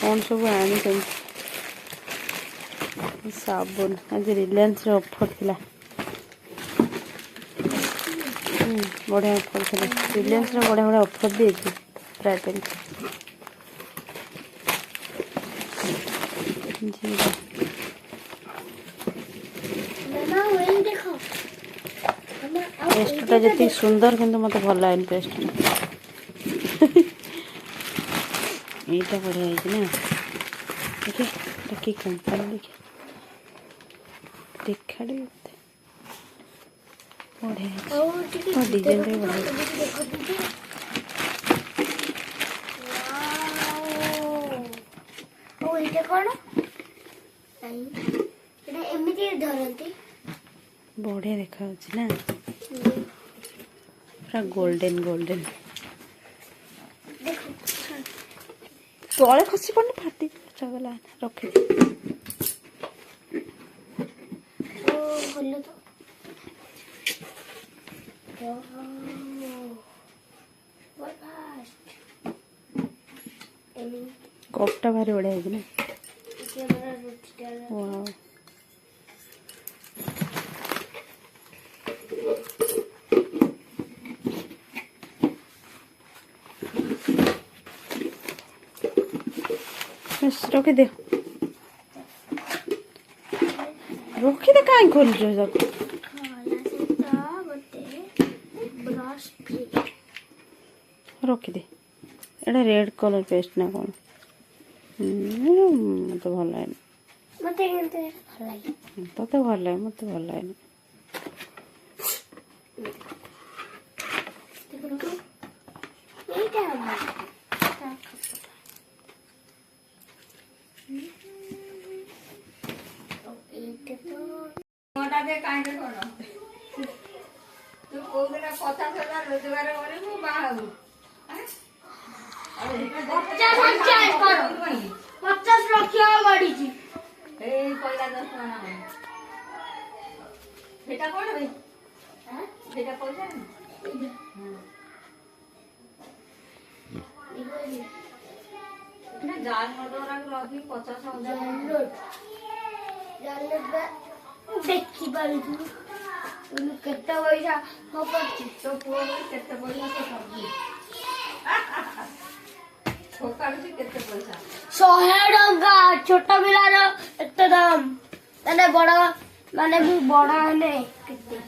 कौन सब आनी साबुन आज रिलायंस ऑफर थिला बढ़िया ऑफर थिला रिलायंस रे बढ़िया बढ़िया ऑफर दे प्राय टाइम जीरा पेस्टा जी सुंदर किंतु मत भल लगे पेस्ट यहीटा बढ़िया है ना देखिए कि कंपनी देखिए देखा बढ़िया डिजाइन रे बढ़िया बढ़िया देखा ना पूरा गोल्डन गोल्डन तले खसी पड़नी फाटी चगला रखी कपटा भारी बढ़िया है ना वाह रखी दे कहीं खोल रखी दे एटा रेड कलर पेस्ट ना कौन मत भल लगे तो भल लगे मत भल लगे देखी पारू केते पैसा हो पड़ती तो पुओ केते पैसा तो सब केते पैसा 100 टंका छोटा पिलार एते दाम तने बड़ा माने मु बड़ा हने केते